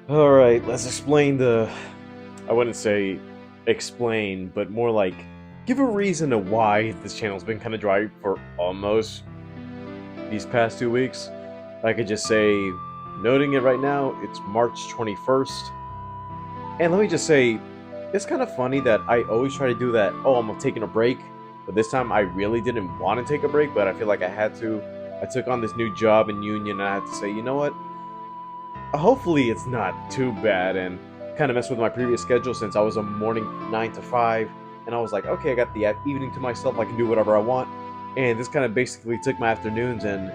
Alright, let's explain I wouldn't say explain, but more like give a reason to why this channel's been kind of dry for almost these past 2 weeks. I could just say, noting it right now, it's March 21st. And let me just say, it's kind of funny that I always try to do that, oh, I'm taking a break. But this time I really didn't want to take a break, but I feel like I had to. I took on this new job in union, and I had to say, you know what? Hopefully it's not too bad, and kind of messed with my previous schedule since I was a morning 9 to 5, and I was like, okay, I got the evening to myself, I can do whatever I want. And this kind of basically took my afternoons, and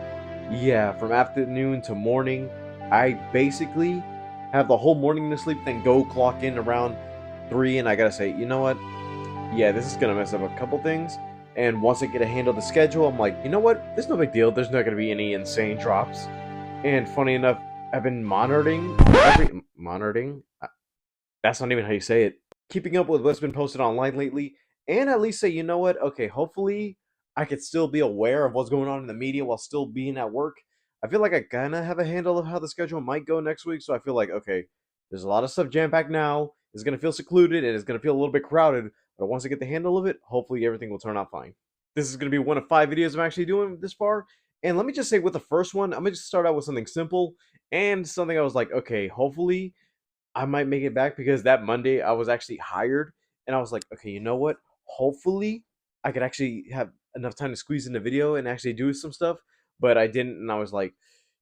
yeah, from afternoon to morning, I basically have the whole morning to sleep, then go clock in around 3, and I gotta say, you know what? Yeah, this is gonna mess up a couple things. And once I get a handle of the schedule, I'm like, you know what? There's no big deal. There's not gonna be any insane drops. And funny enough, I've been monitoring. That's not even how you say it. Keeping up with what's been posted online lately, and at least say, you know what? Okay, hopefully I could still be aware of what's going on in the media while still being at work. I feel like I kind of have a handle of how the schedule might go next week, so I feel like okay, there's a lot of stuff jam packed now. It's gonna feel secluded and it's gonna feel a little bit crowded, but once I get the handle of it, hopefully everything will turn out fine. This is gonna be one of 5 videos I'm actually doing this far, and let me just say with the first one, I'm gonna just start out with something simple and something I was like, okay, hopefully I might make it back because that Monday I was actually hired and I was like, okay, you know what? Hopefully I could actually have enough time to squeeze in the video and actually do some stuff, but I didn't, and I was like,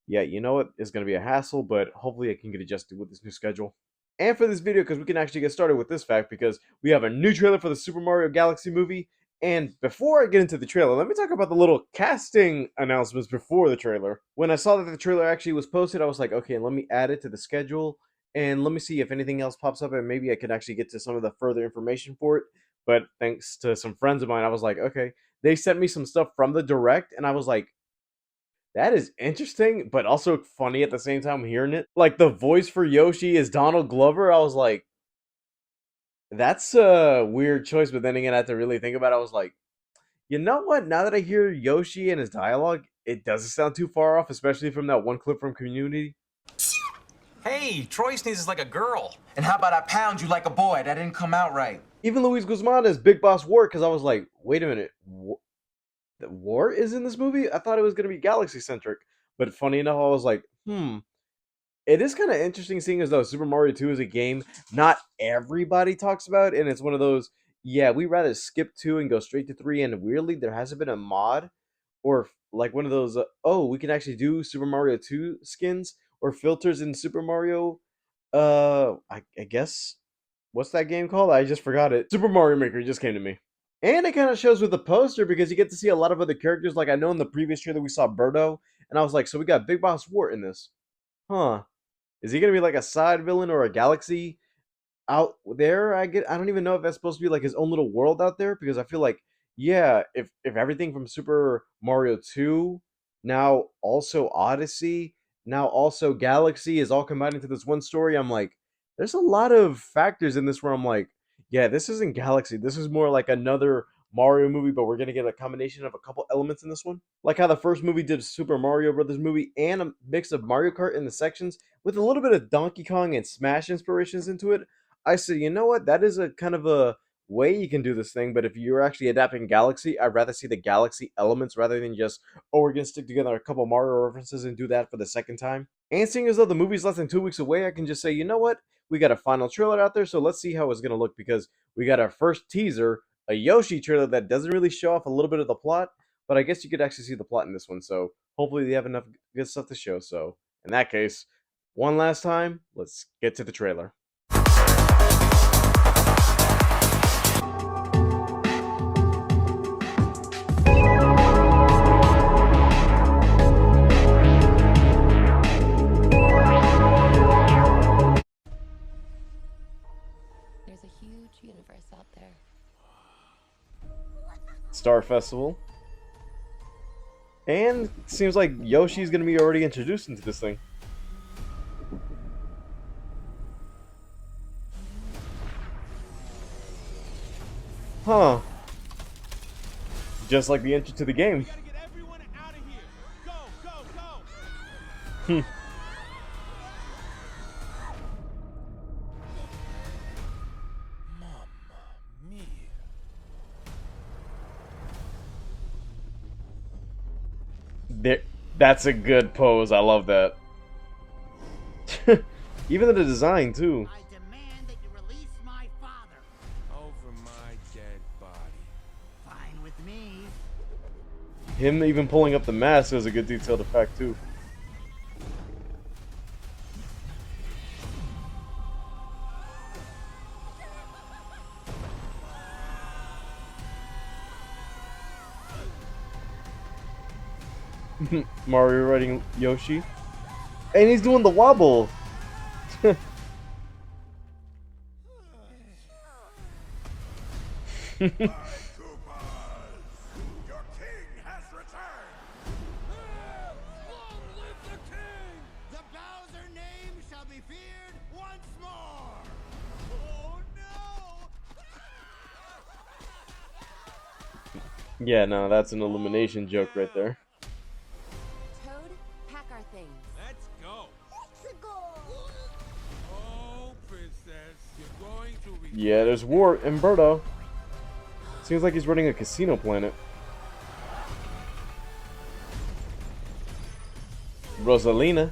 yeah, you know what? It's gonna be a hassle, but hopefully I can get adjusted with this new schedule. And for this video, because we can actually get started with this fact, because we have a new trailer for the Super Mario Galaxy movie. And before I get into the trailer, let me talk about the little casting announcements before the trailer. When I saw that the trailer actually was posted, I was like, okay, let me add it to the schedule and let me see if anything else pops up and maybe I could actually get to some of the further information for it. But thanks to some friends of mine, I was like, okay, they sent me some stuff from the direct, and I was like, that is interesting, but also funny at the same time hearing it. Like the voice for Yoshi is Donald Glover. I was like, that's a weird choice, but then again, I had to really think about it. I was like, you know what? Now that I hear Yoshi and his dialogue, it doesn't sound too far off, especially from that one clip from Community. Hey, Troy sneezes like a girl. And how about I pound you like a boy? That didn't come out right. Even Luis Guzman as Big Boss War, because I was like, wait a minute, the War is in this movie? I thought it was going to be Galaxy centric. But funny enough, I was like, it is kind of interesting seeing as though Super Mario 2 is a game not everybody talks about, and it's one of those, yeah, we rather skip 2 and go straight to 3, and weirdly, there hasn't been a mod or like one of those, oh, we can actually do Super Mario 2 skins or filters in Super Mario, I guess, what's that game called? I just forgot it. Super Mario Maker just came to me. And it kind of shows with the poster because you get to see a lot of other characters. Like I know in the previous trailer we saw Birdo, and I was like, so we got Big Boss Wart in this. Huh. Is he gonna be like a side villain or a galaxy out there? I don't even know if that's supposed to be like his own little world out there because I feel like yeah, if everything from Super Mario 2, now also Odyssey, now also Galaxy is all combined into this one story, I'm like, there's a lot of factors in this where I'm like, yeah, this isn't Galaxy. This is more like another Mario movie, but we're gonna get a combination of a couple elements in this one. Like how the first movie did Super Mario Brothers movie and a mix of Mario Kart in the sections with a little bit of Donkey Kong and Smash inspirations into it. I said, you know what? That is a kind of a way you can do this thing, but if you're actually adapting Galaxy, I'd rather see the Galaxy elements rather than just, oh, we're gonna stick together a couple Mario references and do that for the second time. And seeing as though the movie's less than 2 weeks away, I can just say, you know what? We got a final trailer out there, so let's see how it's gonna look because we got our first teaser, a Yoshi trailer that doesn't really show off a little bit of the plot, but I guess you could actually see the plot in this one, so hopefully they have enough good stuff to show. So, in that case, one last time, let's get to the trailer. There's a huge universe out there. Star Festival. And seems like Yoshi's gonna be already introduced into this thing. Huh. Just like the intro to the game. That's a good pose. I love that. Even the design too. I demand that you release my father. Over my dead body. Fine with me. Him even pulling up the mask is a good detailed effect too. Mario riding Yoshi, and he's doing the wobble. Your king has returned! Long live the king! The Bowser name shall be feared once more. Oh no! Yeah, no, that's an Illumination joke right there. Toad, pack our things. Let's go! Mexico! Oh, princess, you're going to Yeah, regret there's War Umberto. Seems like he's running a casino planet. Rosalina.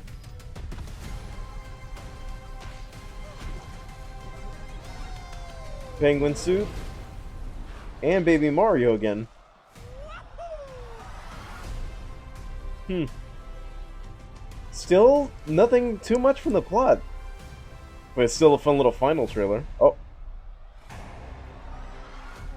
Penguin suit. And Baby Mario again. Hmm. Still nothing too much from the plot. But it's still a fun little final trailer. Oh.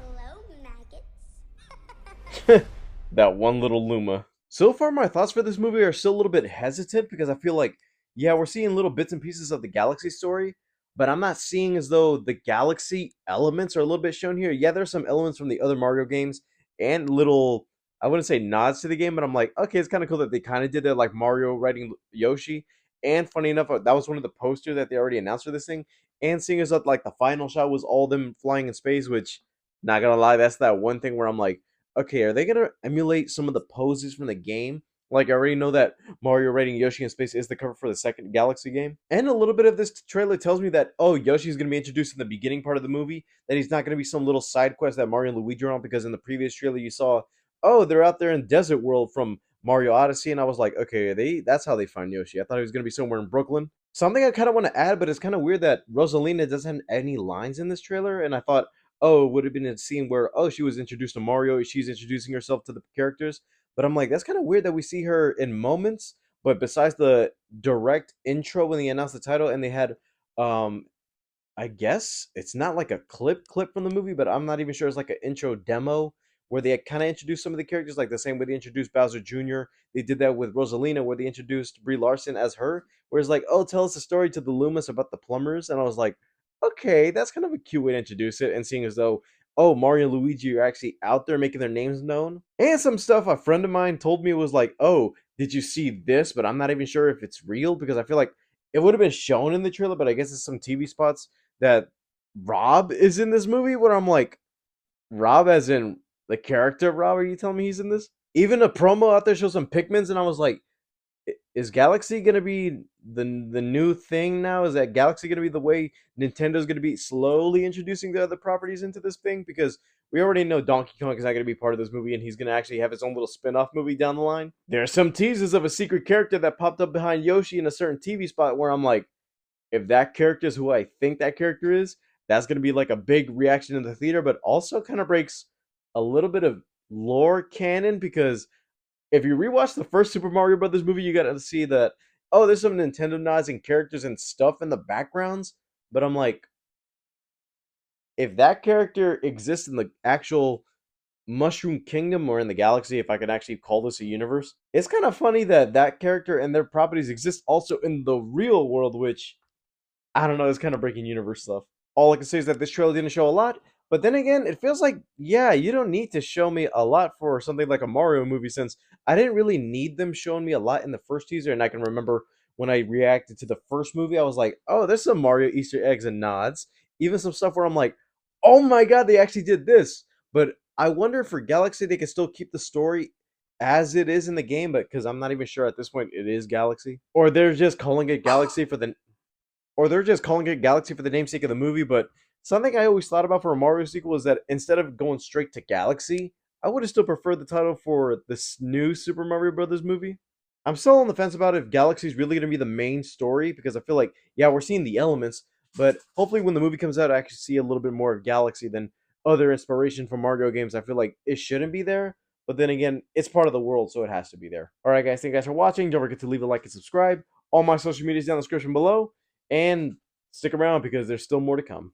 Hello, maggots. That one little Luma. So far, my thoughts for this movie are still a little bit hesitant because I feel like, yeah, we're seeing little bits and pieces of the Galaxy story, but I'm not seeing as though the Galaxy elements are a little bit shown here. Yeah, there's some elements from the other Mario games and little, I wouldn't say nods to the game, but I'm like, okay, it's kind of cool that they kind of did that, like Mario riding Yoshi. And funny enough, that was one of the posters that they already announced for this thing. And seeing as that, like, the final shot was all them flying in space, which, not gonna lie, that's that one thing where I'm like, okay, are they gonna emulate some of the poses from the game? Like, I already know that Mario riding Yoshi in space is the cover for the second Galaxy game. And a little bit of this trailer tells me that, oh, Yoshi's gonna be introduced in the beginning part of the movie, that he's not gonna be some little side quest that Mario and Luigi are on, because in the previous trailer you saw, oh, they're out there in Desert World from Mario Odyssey, and I was like, okay, that's how they find Yoshi. I thought he was gonna be somewhere in Brooklyn. Something I kind of want to add, but it's kind of weird that Rosalina doesn't have any lines in this trailer, and I thought, oh, it would have been a scene where, oh, she was introduced to Mario, she's introducing herself to the characters. But I'm like, that's kind of weird that we see her in moments, but besides the direct intro when they announced the title and they had um I guess it's not like a clip from the movie, but I'm not even sure it's like an intro demo where they kind of introduced some of the characters, like the same way they introduced Bowser Jr. They did that with Rosalina, where they introduced Brie Larson as her. Where it's like, oh, tell us a story to the Loomis about the plumbers, and I was like, okay, that's kind of a cute way to introduce it, and seeing as though, oh, Mario and Luigi are actually out there making their names known. And some stuff a friend of mine told me was like, oh, did you see this? But I'm not even sure if it's real because I feel like it would have been shown in the trailer, but I guess it's some TV spots that Rob is in this movie, where I'm like, Rob as in the character of Rob, are you telling me he's in this? Even a promo out there shows some Pikmins, and I was like, is Galaxy gonna be the new thing now? Is that Galaxy gonna be the way Nintendo's gonna be slowly introducing the other properties into this thing? Because we already know Donkey Kong is not gonna be part of this movie, and he's gonna actually have his own little spin-off movie down the line. There are some teases of a secret character that popped up behind Yoshi in a certain TV spot where I'm like, if that character is who I think that character is, that's going to be like a big reaction in the theater, but also kind of breaks a little bit of lore canon because if you rewatch the first Super Mario Brothers movie, you got to see that, oh, there's some Nintendo nods and characters and stuff in the backgrounds, but I'm like, if that character exists in the actual Mushroom Kingdom or in the galaxy, if I can actually call this a universe, it's kind of funny that that character and their properties exist also in the real world, which I don't know, it's kind of breaking universe stuff. All I can say is that this trailer didn't show a lot, but then again, it feels like, yeah, you don't need to show me a lot for something like a Mario movie since I didn't really need them showing me a lot in the first teaser. And I can remember when I reacted to the first movie, I was like, oh, there's some Mario Easter eggs and nods. Even some stuff where I'm like, oh my god, they actually did this. But I wonder if for Galaxy they can still keep the story as it is in the game, but because I'm not even sure at this point it is Galaxy. Or they're just calling it Galaxy for the or they're just calling it Galaxy for the namesake of the movie. But something I always thought about for a Mario sequel is that instead of going straight to Galaxy, I would have still preferred the title for this new Super Mario Brothers movie. I'm still on the fence about if Galaxy's really going to be the main story because I feel like, yeah, we're seeing the elements, but hopefully when the movie comes out, I actually see a little bit more of Galaxy than other inspiration from Mario games. I feel like it shouldn't be there, but then again, it's part of the world, so it has to be there. All right, guys, thank you guys for watching. Don't forget to leave a like and subscribe. All my social medias down in the description below, and stick around because there's still more to come.